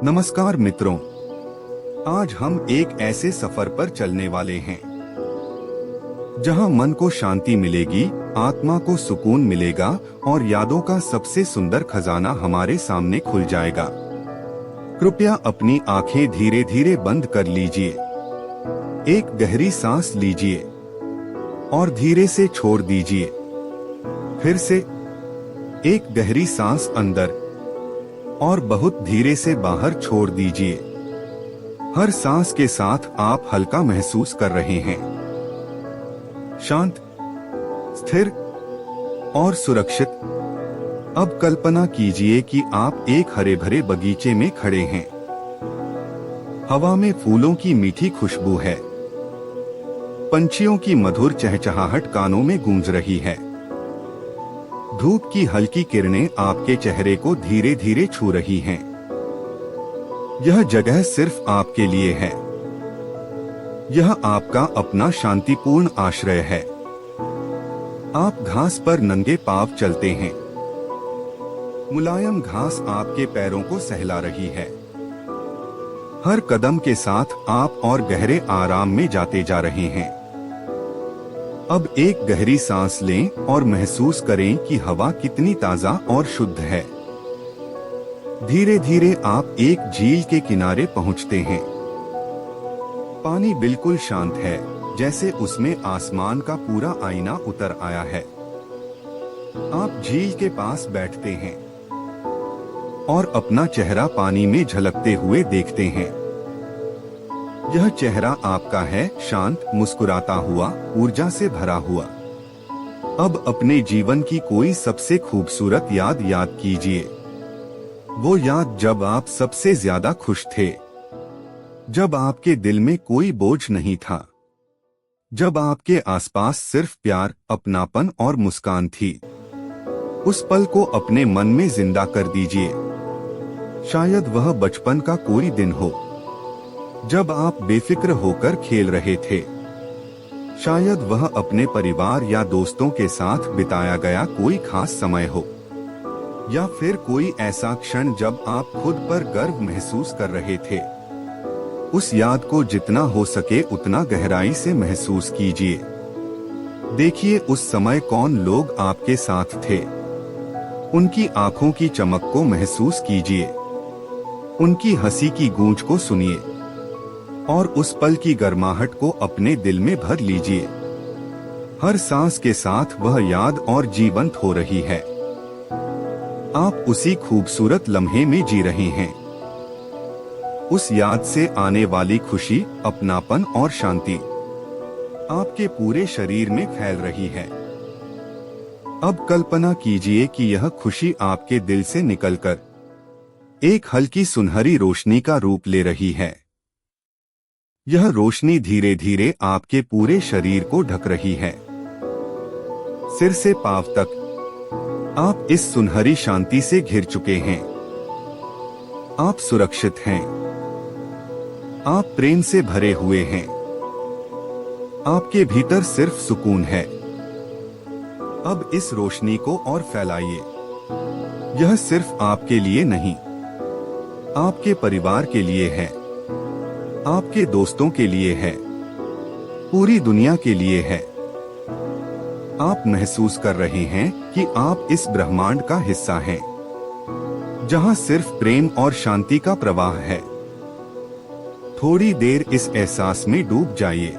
नमस्कार मित्रों, आज हम एक ऐसे सफर पर चलने वाले हैं जहां मन को शांति मिलेगी, आत्मा को सुकून मिलेगा और यादों का सबसे सुंदर खजाना हमारे सामने खुल जाएगा। कृपया अपनी आंखें धीरे धीरे बंद कर लीजिए। एक गहरी सांस लीजिए और धीरे से छोड़ दीजिए। फिर से एक गहरी सांस अंदर और बहुत धीरे से बाहर छोड़ दीजिए। हर सांस के साथ आप हल्का महसूस कर रहे हैं, शांत, स्थिर और सुरक्षित। अब कल्पना कीजिए कि आप एक हरे भरे बगीचे में खड़े हैं। हवा में फूलों की मीठी खुशबू है, पंछियों की मधुर चहचहाहट कानों में गूंज रही है। धूप की हल्की किरणें आपके चेहरे को धीरे धीरे छू रही हैं। यह जगह सिर्फ आपके लिए है। यह आपका अपना शांतिपूर्ण आश्रय है। आप घास पर नंगे पांव चलते हैं। मुलायम घास आपके पैरों को सहला रही है। हर कदम के साथ आप और गहरे आराम में जाते जा रहे हैं। अब एक गहरी सांस लें और महसूस करें कि हवा कितनी ताजा और शुद्ध है। धीरे धीरे आप एक झील के किनारे पहुंचते हैं। पानी बिल्कुल शांत है, जैसे उसमें आसमान का पूरा आईना उतर आया है। आप झील के पास बैठते हैं और अपना चेहरा पानी में झलकते हुए देखते हैं। यह चेहरा आपका है, शांत, मुस्कुराता हुआ, ऊर्जा से भरा हुआ। अब अपने जीवन की कोई सबसे खूबसूरत याद कीजिए। वो याद जब आप सबसे ज्यादा खुश थे, जब आपके दिल में कोई बोझ नहीं था, जब आपके आसपास सिर्फ प्यार, अपनापन और मुस्कान थी। उस पल को अपने मन में जिंदा कर दीजिए। शायद वह बचपन का कोई दिन हो, जब आप बेफिक्र होकर खेल रहे थे। शायद वह अपने परिवार या दोस्तों के साथ बिताया गया कोई खास समय हो, या फिर कोई ऐसा क्षण जब आप खुद पर गर्व महसूस कर रहे थे। उस याद को जितना हो सके उतना गहराई से महसूस कीजिए। देखिए उस समय कौन लोग आपके साथ थे। उनकी आंखों की चमक को महसूस कीजिए। उनकी हंसी की गूंज को सुनिए और उस पल की गर्माहट को अपने दिल में भर लीजिए। हर सांस के साथ वह याद और जीवंत हो रही है। आप उसी खूबसूरत लम्हे में जी रहे हैं। उस याद से आने वाली खुशी, अपनापन और शांति आपके पूरे शरीर में फैल रही है। अब कल्पना कीजिए कि यह खुशी आपके दिल से निकलकर एक हल्की सुनहरी रोशनी का रूप ले रही है। यह रोशनी धीरे धीरे आपके पूरे शरीर को ढक रही है। सिर से पांव तक आप इस सुनहरी शांति से घिर चुके हैं। आप सुरक्षित हैं। आप प्रेम से भरे हुए हैं। आपके भीतर सिर्फ सुकून है। अब इस रोशनी को और फैलाइए। यह सिर्फ आपके लिए नहीं, आपके परिवार के लिए है, आपके दोस्तों के लिए है, पूरी दुनिया के लिए है। आप महसूस कर रहे हैं कि आप इस ब्रह्मांड का हिस्सा हैं, जहां सिर्फ प्रेम और शांति का प्रवाह है। थोड़ी देर इस एहसास में डूब जाइए।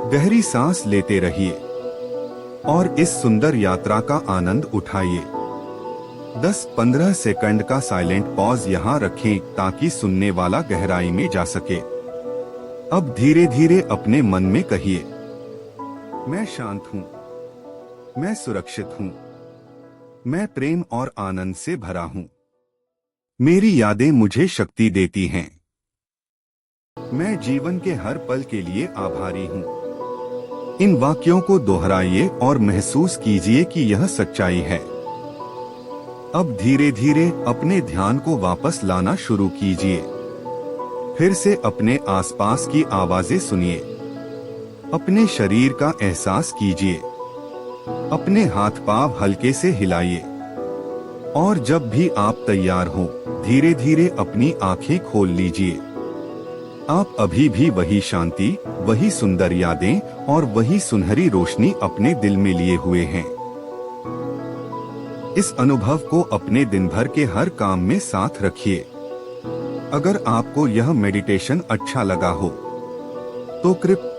गहरी सांस लेते रहिए और इस सुंदर यात्रा का आनंद उठाइए। 10-15 सेकंड का साइलेंट पॉज यहाँ रखें ताकि सुनने वाला गहराई में जा सके। अब धीरे धीरे अपने मन में कहिए, मैं शांत हूँ, मैं सुरक्षित हूँ, मैं प्रेम और आनंद से भरा हूँ। मेरी यादें मुझे शक्ति देती हैं। मैं जीवन के हर पल के लिए आभारी हूँ। इन वाक्यों को दोहराइए और महसूस कीजिए कि यह सच्चाई है। अब धीरे धीरे अपने ध्यान को वापस लाना शुरू कीजिए। फिर से अपने आसपास की आवाजें सुनिए। अपने शरीर का एहसास कीजिए। अपने हाथ पांव हल्के से हिलाइए। और जब भी आप तैयार हो, धीरे धीरे अपनी आंखें खोल लीजिए। आप अभी भी वही शांति, वही सुंदर यादें और वही सुनहरी रोशनी अपने दिल में लिए हुए हैं। इस अनुभव को अपने दिन भर के हर काम में साथ रखिए। अगर आपको यह मेडिटेशन अच्छा लगा हो तो कृपया